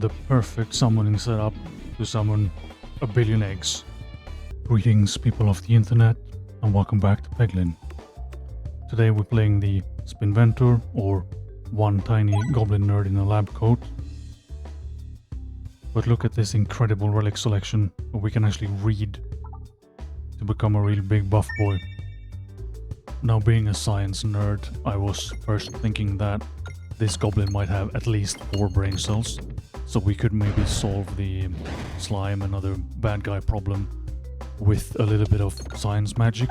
the perfect summoning setup to summon a billion eggs. Greetings, people of the internet, and welcome back to Peglin. Today we're playing the Spinventor, or one tiny goblin nerd in a lab coat. But look at this incredible relic selection, where we can actually read to become a real big buff boy. Now, being a science nerd, I was first thinking that this goblin might have at least 4 brain cells, so we could maybe solve the slime and other bad guy problem with a little bit of science magic.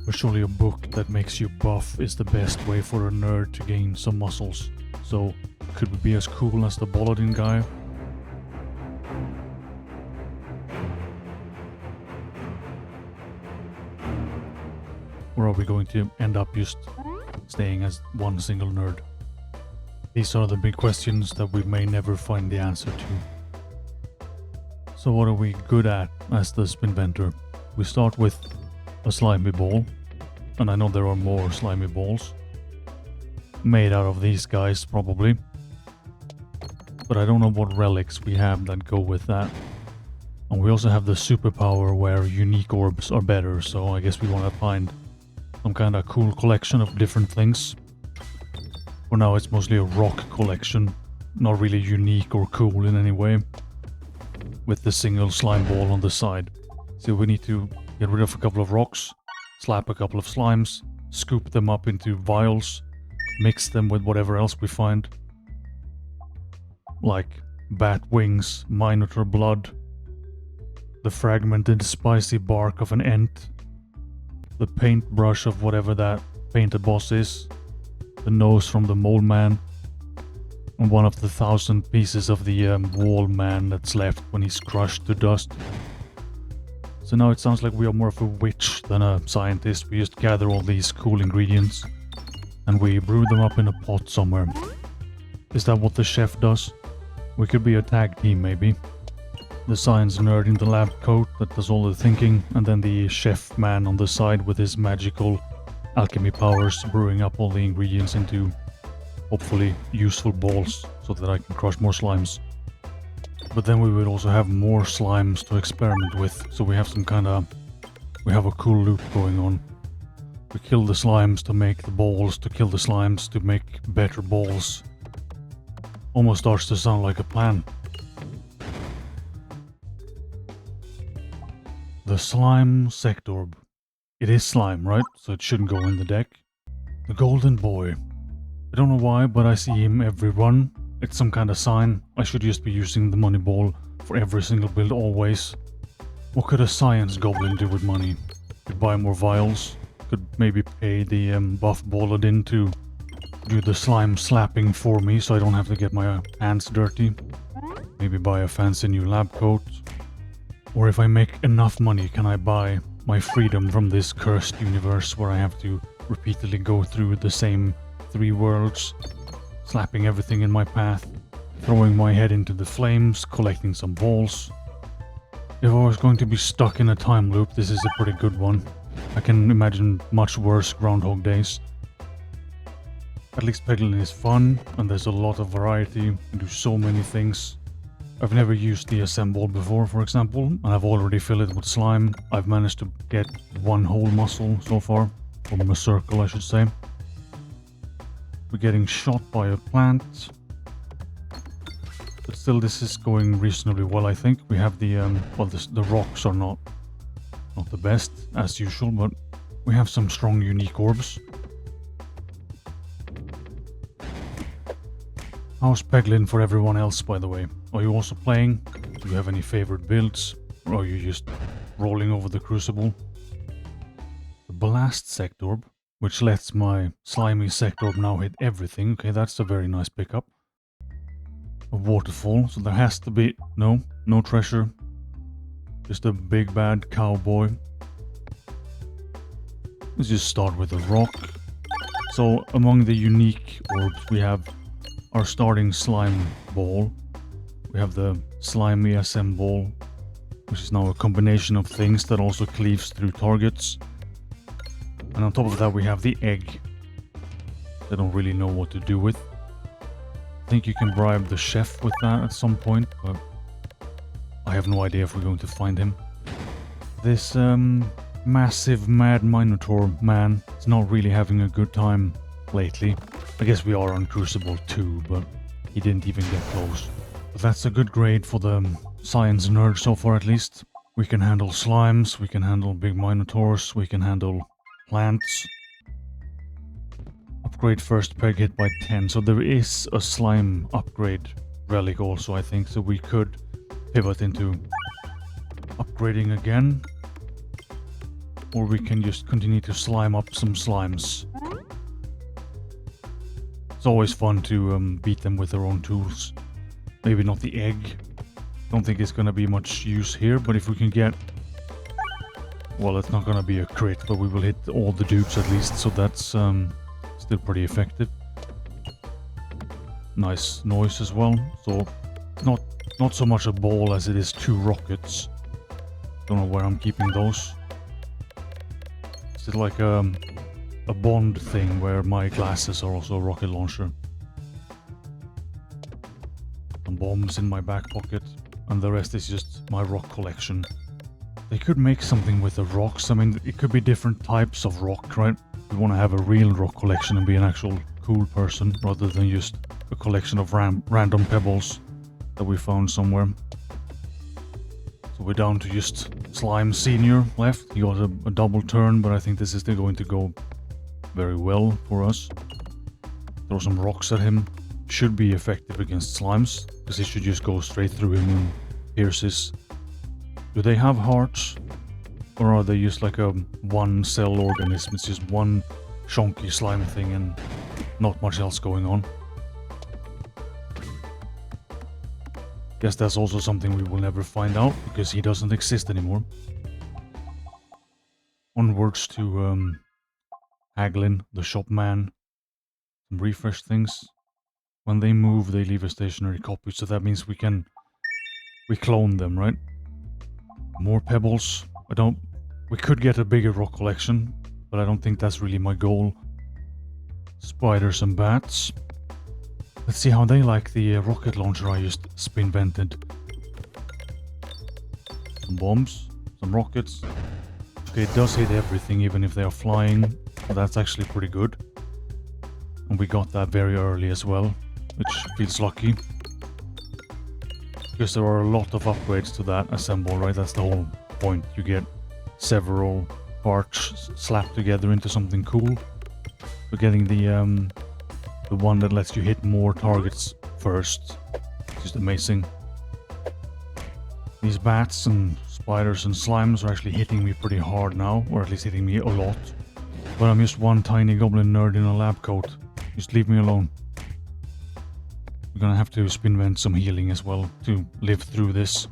But surely a book that makes you buff is the best way for a nerd to gain some muscles. So, could we be as cool as the Balladin guy? Or are we going to end up just staying as one single nerd? These are the big questions that we may never find the answer to. So what are we good at as the Spinventor? We start with a slimy ball, and I know there are more slimy balls made out of these guys probably, but I don't know what relics we have that go with that. And we also have the superpower where unique orbs are better, so I guess we want to find some kind of cool collection of different things. For now it's mostly a rock collection, not really unique or cool in any way, with the single slime ball on the side. So we need to get rid of a couple of rocks, slap a couple of slimes, scoop them up into vials, mix them with whatever else we find, like bat wings, minotaur blood, the fragmented spicy bark of an ant, the paintbrush of whatever that painted boss is, the nose from the mole man, and one of the 1,000 pieces of the wall man that's left when he's crushed to dust. So now it sounds like we are more of a witch than a scientist. We just gather all these cool ingredients and we brew them up in a pot somewhere. Is that what the chef does? We could be a tag team maybe. The science nerd in the lab coat that does all the thinking, and then the chef man on the side with his magical alchemy powers brewing up all the ingredients into hopefully useful balls so that I can crush more slimes. But then we would also have more slimes to experiment with, so we have a cool loop going on. We kill the slimes to make the balls, to kill the slimes to make better balls. Almost starts to sound like a plan. The slime sectorb. It is slime, right? So it shouldn't go in the deck. The golden boy. I don't know why, but I see him every run. It's some kind of sign. I should just be using the money ball for every single build always. What could a science goblin do with money? Could buy more vials. Could maybe pay the buff Balladin to do the slime slapping for me so I don't have to get my hands dirty. Maybe buy a fancy new lab coat. Or if I make enough money, can I buy my freedom from this cursed universe where I have to repeatedly go through the same 3 worlds, slapping everything in my path, throwing my head into the flames, collecting some balls. If I was going to be stuck in a time loop, this is a pretty good one. I can imagine much worse Groundhog Days. At least Peglin is fun, and there's a lot of variety. You can do so many things. I've never used the assemble before, for example, and I've already filled it with slime. I've managed to get 1 whole muscle so far, from a circle I should say. We're getting shot by a plant, but still this is going reasonably well, I think. We have the, the rocks are not the best, as usual, but we have some strong unique orbs. How's Peglin for everyone else, by the way? Are you also playing? Do you have any favorite builds? Or are you just rolling over the crucible? The blast sectorb, which lets my slimy sectorb now hit everything. Okay, that's a very nice pickup. A waterfall, so there has to be... No treasure. Just a big bad cowboy. Let's just start with a rock. So, among the unique orbs we have our starting slime ball. We have the slimy SM ball, which is now a combination of things that also cleaves through targets. And on top of that we have the egg. I don't really know what to do with. I think you can bribe the chef with that at some point, but I have no idea if we're going to find him. This massive mad Minotaur man is not really having a good time lately. I guess we are on Crucible too, but he didn't even get close. But that's a good grade for the science nerd so far at least. We can handle slimes, we can handle big Minotaurs, we can handle plants. Upgrade first peg hit by 10, so there is a slime upgrade relic also, I think, so we could pivot into upgrading again. Or we can just continue to slime up some slimes. It's always fun to beat them with their own tools. Maybe not the egg. Don't think it's gonna be much use here, but if we can get... Well, it's not gonna be a crit, but we will hit all the dupes at least, so that's still pretty effective. Nice noise as well, so not so much a ball as it is 2 rockets. Don't know where I'm keeping those. Is it like a Bond thing where my glasses are also a rocket launcher? Some bombs in my back pocket, and the rest is just my rock collection. They could make something with the rocks. I mean, it could be different types of rock, right? We want to have a real rock collection and be an actual cool person, rather than just a collection of random pebbles that we found somewhere. So we're down to just Slime Senior left. He got a double turn, but I think this is still going to go very well for us. Throw some rocks at him. Should be effective against slimes, because he should just go straight through him and pierces. Do they have hearts? Or are they just like a one-cell organism? It's just one chunky slime thing and not much else going on. Guess that's also something we will never find out, because he doesn't exist anymore. Onwards to Peglin, the shop man. Some refresh things. When they move, they leave a stationary copy, so that means we clone them, right? More pebbles. We could get a bigger rock collection, but I don't think that's really my goal. Spiders and bats. Let's see how they like the rocket launcher I just spinvented. Some bombs, some rockets. Okay, it does hit everything, even if they are flying. That's actually pretty good. And we got that very early as well, which feels lucky. Because there are a lot of upgrades to that assemble, right? That's the whole point. You get several parts slapped together into something cool. We're getting the one that lets you hit more targets first. It's just amazing. These bats and spiders and slimes are actually hitting me pretty hard now, or at least hitting me a lot. But I'm just one tiny goblin nerd in a lab coat. Just leave me alone. We're gonna have to spinvent some healing as well to live through this.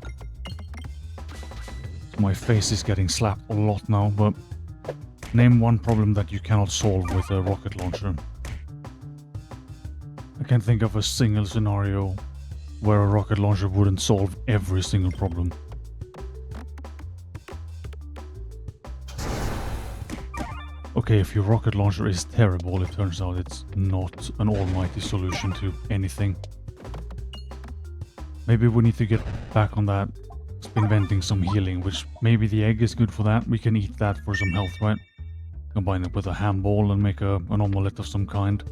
My face is getting slapped a lot now, but name one problem that you cannot solve with a rocket launcher. I can't think of a single scenario where a rocket launcher wouldn't solve every single problem. Okay, if your rocket launcher is terrible, it turns out it's not an almighty solution to anything. Maybe we need to get back on that spinventing some healing, which maybe the egg is good for that. We can eat that for some health, right? Combine it with a ham ball and make an omelette of some kind.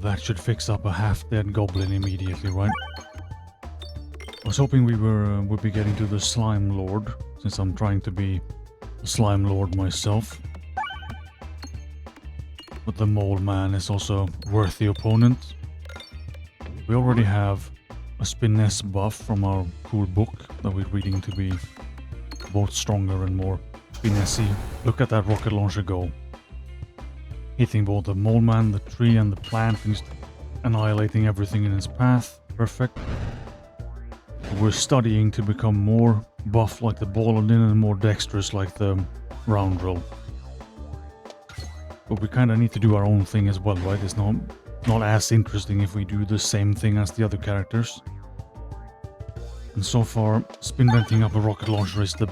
That should fix up a half-dead goblin immediately, right? I was hoping we would be getting to the Slime Lord, since I'm trying to be a Slime Lord myself. But the Mole Man is also a worthy opponent. We already have a Spiness buff from our cool book that we're reading to be both stronger and more finessy. Look at that rocket launcher go. Hitting both the Mole Man, the tree and the plant, and just annihilating everything in its path. Perfect. We're studying to become more buff like the Balladin and more dexterous like the Roundrill. But we kind of need to do our own thing as well, right? It's not as interesting if we do the same thing as the other characters. And so far, spinventing up a rocket launcher is the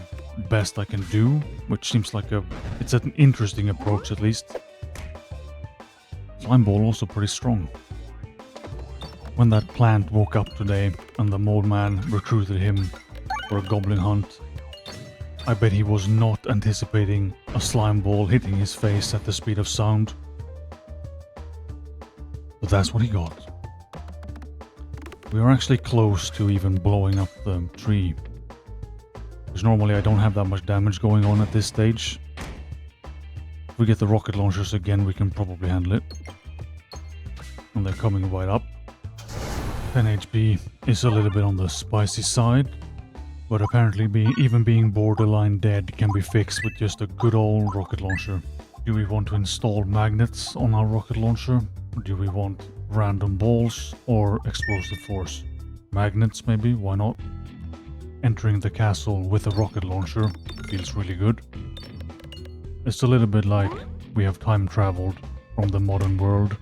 best I can do, which seems like it's an interesting approach at least. Slime Ball also pretty strong. When that plant woke up today and the mold man recruited him for a goblin hunt, I bet he was not anticipating a slime ball hitting his face at the speed of sound. But that's what he got. We are actually close to even blowing up the tree. Because normally I don't have that much damage going on at this stage. If we get the rocket launchers again, we can probably handle it. And they're coming right up. 10 HP is a little bit on the spicy side. But apparently even being borderline dead can be fixed with just a good old rocket launcher. Do we want to install magnets on our rocket launcher? Or do we want random balls or explosive force? Magnets maybe, why not? Entering the castle with a rocket launcher feels really good. It's a little bit like we have time traveled from the modern world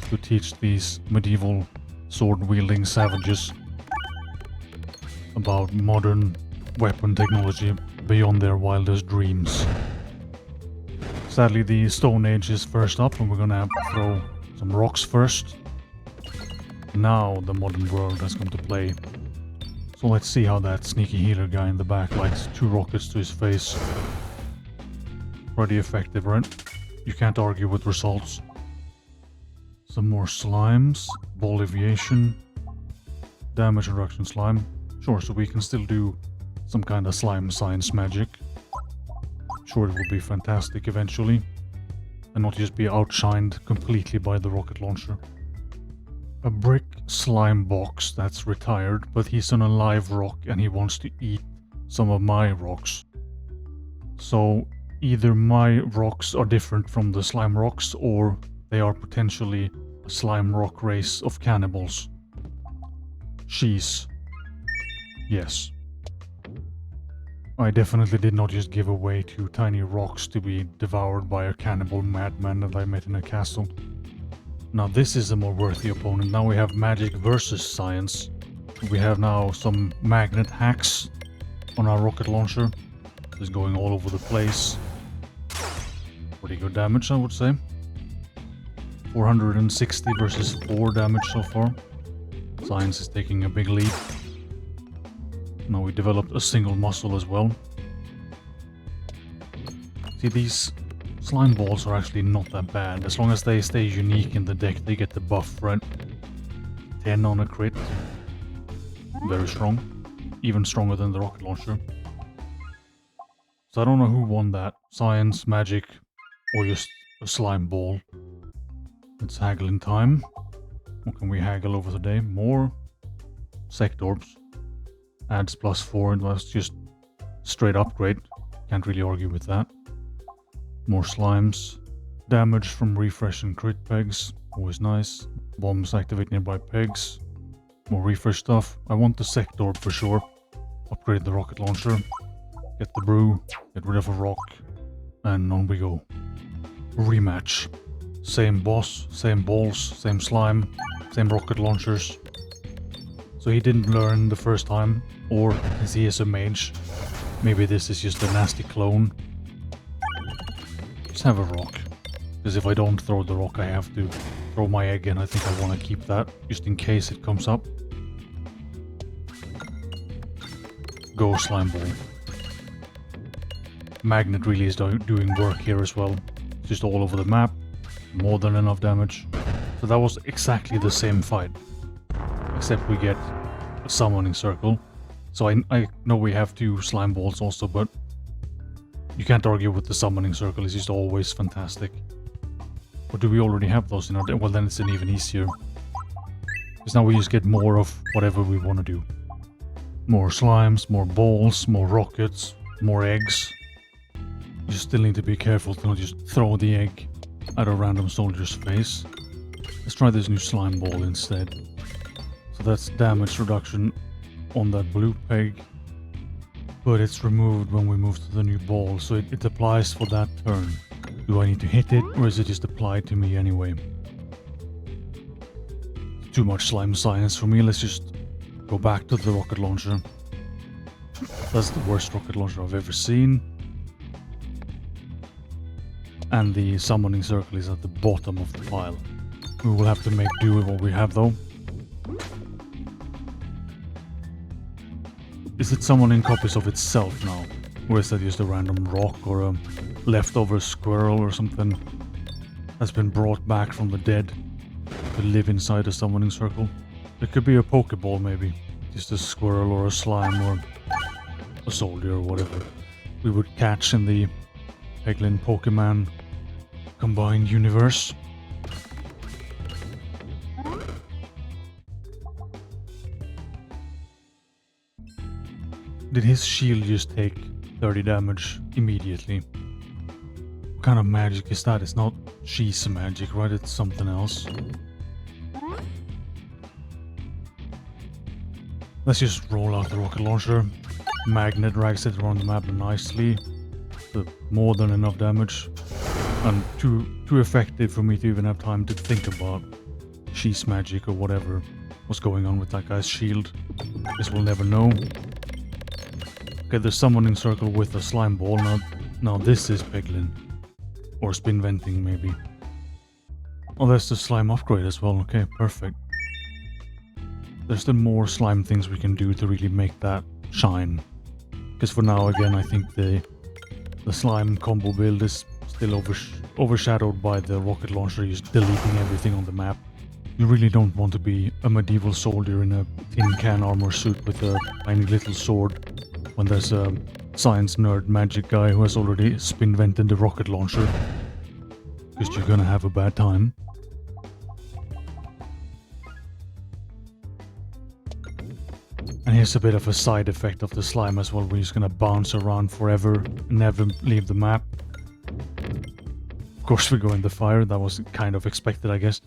to teach these medieval sword-wielding savages about modern weapon technology beyond their wildest dreams. Sadly, the Stone Age is first up, and we're gonna have to throw some rocks first. Now the modern world has come to play. So let's see how that sneaky healer guy in the back likes 2 rockets to his face. Pretty effective, right? You can't argue with results. Some more slimes, Boliviation, damage reduction slime. Sure, so we can still do some kind of slime science magic. Sure, it will be fantastic eventually. And not just be outshined completely by the rocket launcher. A brick slime box that's retired, but he's on a live rock and he wants to eat some of my rocks. So either my rocks are different from the slime rocks, or they are potentially a slime rock race of cannibals. Sheesh. Yes. I definitely did not just give away 2 tiny rocks to be devoured by a cannibal madman that I met in a castle. Now this is a more worthy opponent. Now we have magic versus science. We have now some magnet hacks on our rocket launcher. It's going all over the place. Pretty good damage, I would say. 460 versus 4 damage so far. Science is taking a big lead. Now we developed a single muscle as well. See, these slime balls are actually not that bad. As long as they stay unique in the deck, they get the buff, right? 10 on a crit. Very strong. Even stronger than the rocket launcher. So I don't know who won that. Science, magic, or just a slime ball. It's haggling time. What can we haggle over today? More Sectorbs. Adds +4, that's just straight upgrade. Can't really argue with that. More slimes. Damage from refresh and crit pegs. Always nice. Bombs activate nearby pegs. More refresh stuff. I want the Sectorb for sure. Upgrade the rocket launcher. Get the brew. Get rid of a rock. And on we go. Rematch. Same boss, same balls, same slime, same rocket launchers. So he didn't learn the first time, or as he is a mage, maybe this is just a nasty clone. Just have a rock. Because if I don't throw the rock, I have to throw my egg in. I think I want to keep that, just in case it comes up. Go slime ball. Magnet really is doing work here as well. It's just all over the map. More than enough damage. So that was exactly the same fight. Except we get a summoning circle. So I know we have 2 slime balls also, but you can't argue with the summoning circle. It's just always fantastic. Or do we already have those in our deck? Well, then it's even easier. Because now we just get more of whatever we want to do. More slimes, more balls, more rockets, more eggs. You still need to be careful to not just throw the egg at a random soldier's face. Let's try this new slime ball instead. So that's damage reduction on that blue peg. But it's removed when we move to the new ball, so it applies for that turn. Do I need to hit it, or is it just applied to me anyway? Too much slime science for me. Let's just go back to the rocket launcher. That's the worst rocket launcher I've ever seen. And the summoning circle is at the bottom of the pile. We will have to make do with what we have though. Is it summoning copies of itself now? Or is that just a random rock or a leftover squirrel or something that's been brought back from the dead to live inside a summoning circle? It could be a Pokeball maybe. Just a squirrel or a slime or a soldier or whatever we would catch in the Peglin Pokemon combined universe. Did his shield just take 30 damage immediately? What kind of magic is that? It's not cheese magic, right? It's something else. Let's just roll out the rocket launcher. Magnet drags it around the map nicely. More than enough damage. And too effective for me to even have time to think about cheese magic or whatever was going on with that guy's shield. Guess we'll never know. Okay, the summoning circle with a slime ball. Now this is Peglin. Or Spinventing, maybe. Oh, there's the slime upgrade as well. Okay, perfect. There's still more slime things we can do to really make that shine. Because for now, again, I think the slime combo build is still overshadowed by the rocket launcher just deleting everything on the map. You really don't want to be a medieval soldier in a tin can armor suit with a tiny little sword when there's a science nerd magic guy who has already spinvented the rocket launcher. Because you're gonna have a bad time. And here's a bit of a side effect of the slime as well. We're just gonna bounce around forever and never leave the map. Of course we go in the fire. That was kind of expected, I guess.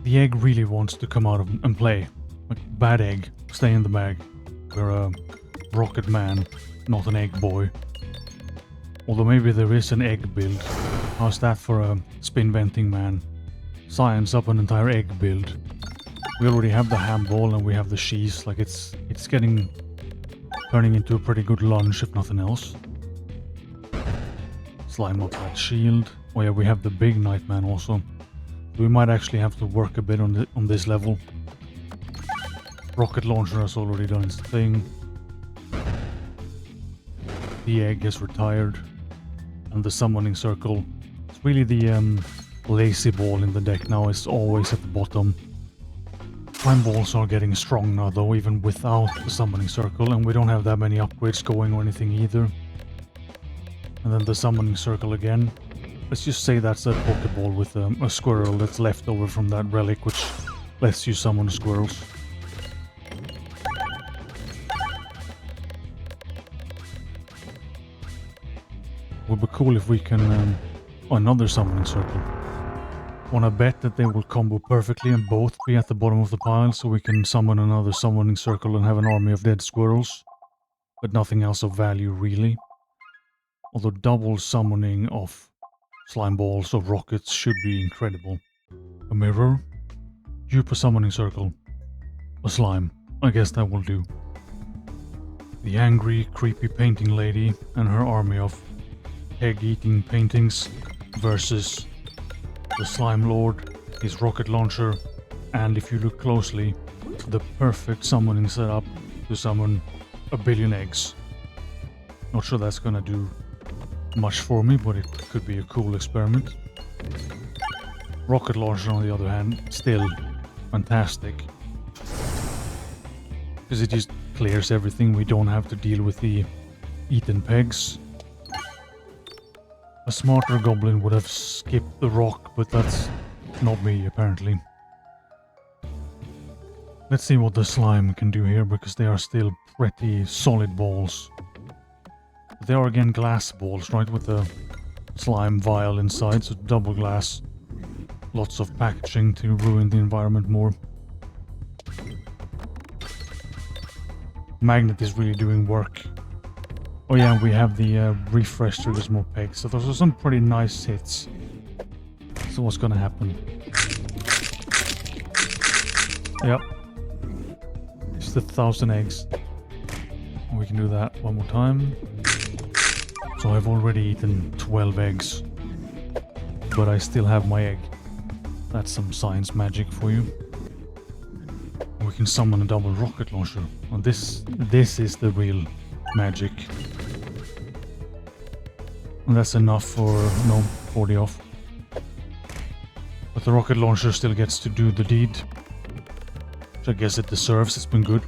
The egg really wants to come out and play. Like, bad egg. Stay in the bag. We're a rocket man, not an egg boy. Although maybe there is an egg build. How's that for a spinventing man? Science up an entire egg build. We already have the ham ball and we have the cheese. Like it's turning into a pretty good lunch if nothing else. Slime up that shield. Oh yeah, we have the big Nightman also. We might actually have to work a bit on this level. Rocket launcher has already done its thing. The egg is retired. And the summoning circle. It's really the lazy ball in the deck now. It's always at the bottom. Slime balls are getting strong now though, even without the summoning circle. And we don't have that many upgrades going or anything either. And then the summoning circle again. Let's just say that's a Pokeball with a squirrel that's left over from that relic, which lets you summon squirrels. Would be cool if we can another summoning circle. Wanna bet that they will combo perfectly and both be at the bottom of the pile, so we can summon another summoning circle and have an army of dead squirrels. But nothing else of value really. Although double summoning of slime balls or rockets should be incredible. A mirror. Dupe a summoning circle. A slime. I guess that will do. The angry, creepy painting lady and her army of egg-eating paintings versus the slime lord, his rocket launcher, and if you look closely, the perfect summoning setup to summon a billion eggs. Not sure that's gonna do much for me, but it could be a cool experiment. Rocket launcher, on the other hand, still fantastic. Because it just clears everything. We don't have to deal with the eaten pegs. A smarter goblin would have skipped the rock, but that's not me, apparently. Let's see what the slime can do here, because they are still pretty solid balls. They are again glass balls, right, with the slime vial inside, so double glass. Lots of packaging to ruin the environment more. Magnet is really doing work. Oh yeah, we have the refresh to there's more pegs, so those are some pretty nice hits. So what's gonna happen? Yep. Just 1,000 eggs. We can do that one more time. So I've already eaten 12 eggs. But I still have my egg. That's some science magic for you. We can summon a double rocket launcher. Well, this is the real magic. And that's enough for, no, 40 off. But the rocket launcher still gets to do the deed. Which I guess it deserves, it's been good.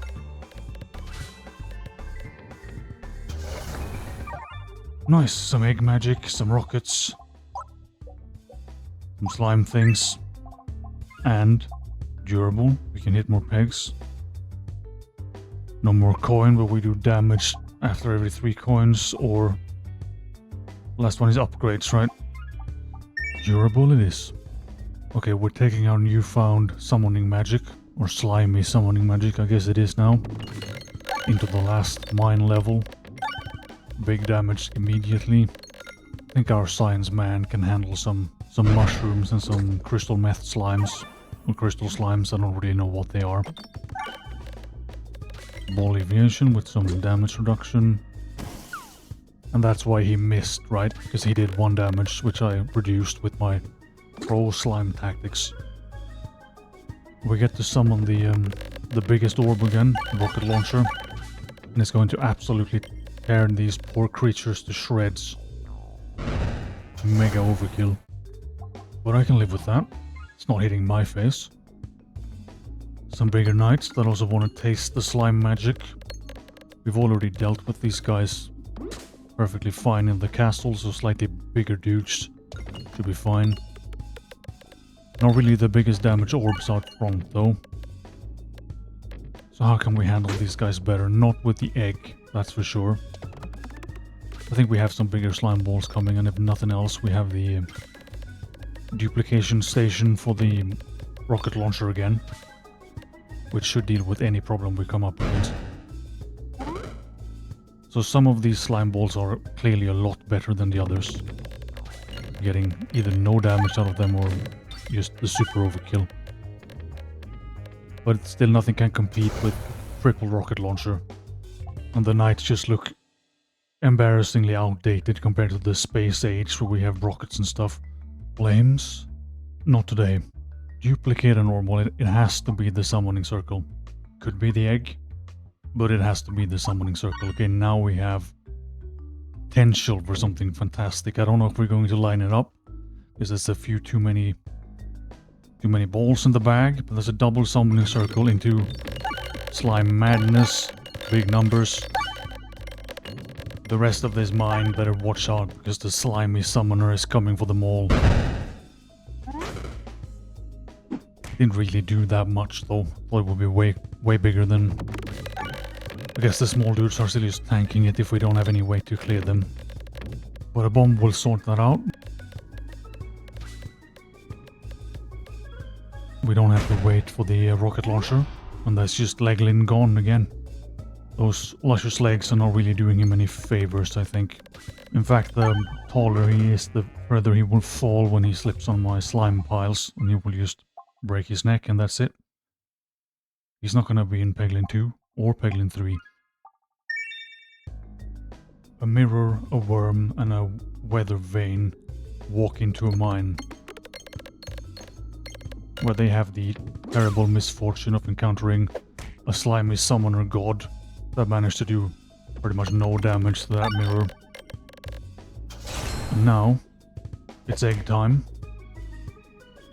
Nice, some egg magic, some rockets. Some slime things. And durable, we can hit more pegs. No more coin, but we do damage after every 3 coins, or... Last one is upgrades, right? Durable it is. Okay, we're taking our newfound summoning magic, or slimy summoning magic, I guess it is now, into the last mine level. Big damage immediately. I think our science man can handle some mushrooms and some crystal meth slimes. Or crystal slimes, I don't really know what they are. Ball Aviation with some damage reduction. And that's why he missed, right? Because he did 1 damage, which I reduced with my pro slime tactics. We get to summon the biggest orb again, the rocket launcher. And it's going to absolutely tear these poor creatures to shreds. Mega overkill. But I can live with that. It's not hitting my face. Some bigger knights that also want to taste the slime magic. We've already dealt with these guys perfectly fine in the castle, so slightly bigger dudes should be fine. Not really the biggest damage orbs out front though. So how can we handle these guys better? Not with the egg, that's for sure. I think we have some bigger slime balls coming, and if nothing else we have the duplication station for the rocket launcher again, which should deal with any problem we come up against. So some of these slime balls are clearly a lot better than the others. Getting either no damage out of them or just the super overkill. But still nothing can compete with triple rocket launcher. And the knights just look embarrassingly outdated compared to the space age where we have rockets and stuff. Flames? Not today. Duplicate a normal, it has to be the summoning circle. Could be the egg, but it has to be the summoning circle. Okay, now we have potential for something fantastic. I don't know if we're going to line it up, because there's a few too many balls in the bag, but there's a double summoning circle into slime madness, big numbers. The rest of this mine better watch out, because the slimy summoner is coming for them all. Didn't really do that much though. Thought it would be way bigger than... I guess the small dudes are still just tanking it if we don't have any way to clear them. But a bomb will sort that out. We don't have to wait for the rocket launcher. And that's just Leglin gone again. Those luscious legs are not really doing him any favors, I think. In fact, the taller he is, the further he will fall when he slips on my slime piles. And he will just break his neck, and that's it. He's not gonna be in Peglin 2 or Peglin 3. A mirror, a worm, and a weather vane walk into a mine where they have the terrible misfortune of encountering a slimy summoner god that managed to do pretty much no damage to that mirror. And now it's egg time.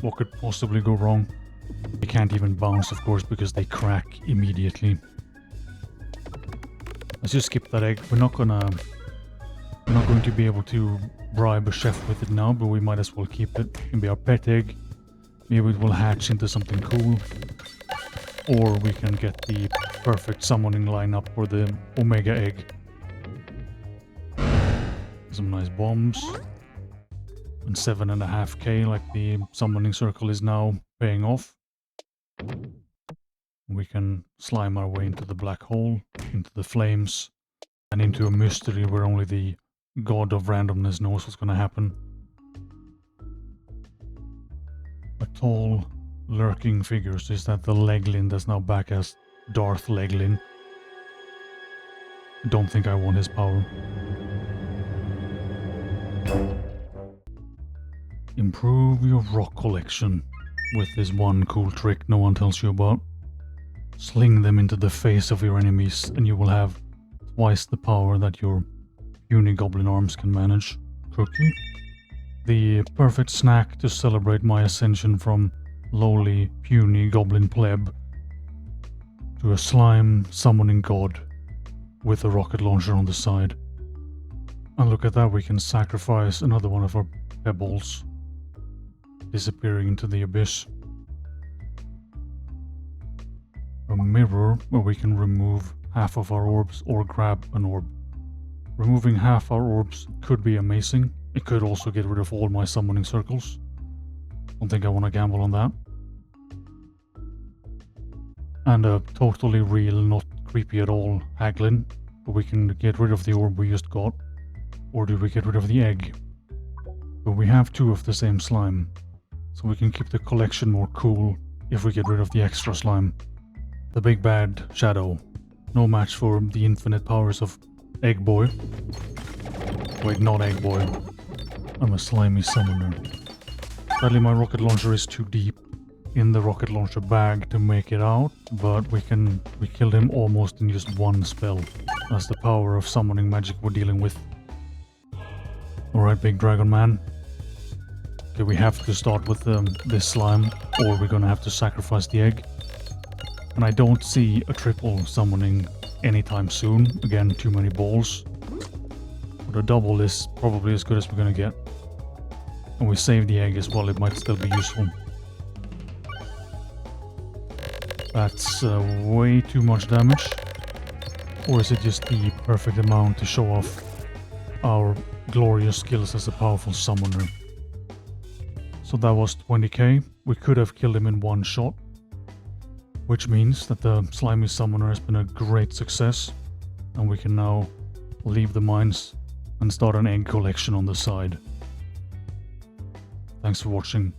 What could possibly go wrong? They can't even bounce, of course, because they crack immediately. Let's just skip that egg. We're not going to be able to bribe a chef with it now, but we might as well keep it. It can be our pet egg. Maybe it will hatch into something cool. Or we can get the perfect summoning lineup for the Omega egg. Some nice bombs. And 7.5k, like the summoning circle is now paying off. We can slime our way into the black hole, into the flames, and into a mystery where only the god of randomness knows what's going to happen. A tall, lurking figure. So is that the Leglin that's now back as Darth Leglin? Don't think I want his power. Improve your rock collection with this one cool trick no one tells you about. Sling them into the face of your enemies, and you will have twice the power that your puny goblin arms can manage. Cookie. The perfect snack to celebrate my ascension from lowly, puny goblin pleb to a slime summoning god with a rocket launcher on the side. And look at that, we can sacrifice another one of our pebbles, disappearing into the abyss. A mirror where we can remove half of our orbs or grab an orb. Removing half our orbs could be amazing. It could also get rid of all my summoning circles. Don't think I want to gamble on that. And a totally real, not creepy at all, Peglin. But we can get rid of the orb we just got. Or do we get rid of the egg? But we have two of the same slime. So we can keep the collection more cool if we get rid of the extra slime. The big bad shadow. No match for the infinite powers of Egg Boy. Wait, not Egg Boy. I'm a slimy summoner. Sadly, my rocket launcher is too deep in the rocket launcher bag to make it out, but we killed him almost in just one spell. That's the power of summoning magic we're dealing with. Alright, big dragon man. Okay, we have to start with this slime, or we're gonna have to sacrifice the egg. And I don't see a triple summoning anytime soon. Again, too many balls. But a double is probably as good as we're gonna get. And we save the egg as well, it might still be useful. That's way too much damage. Or is it just the perfect amount to show off our glorious skills as a powerful summoner? So that was 20k. We could have killed him in one shot. Which means that the slimy summoner has been a great success. And we can now leave the mines and start an egg collection on the side. Thanks for watching.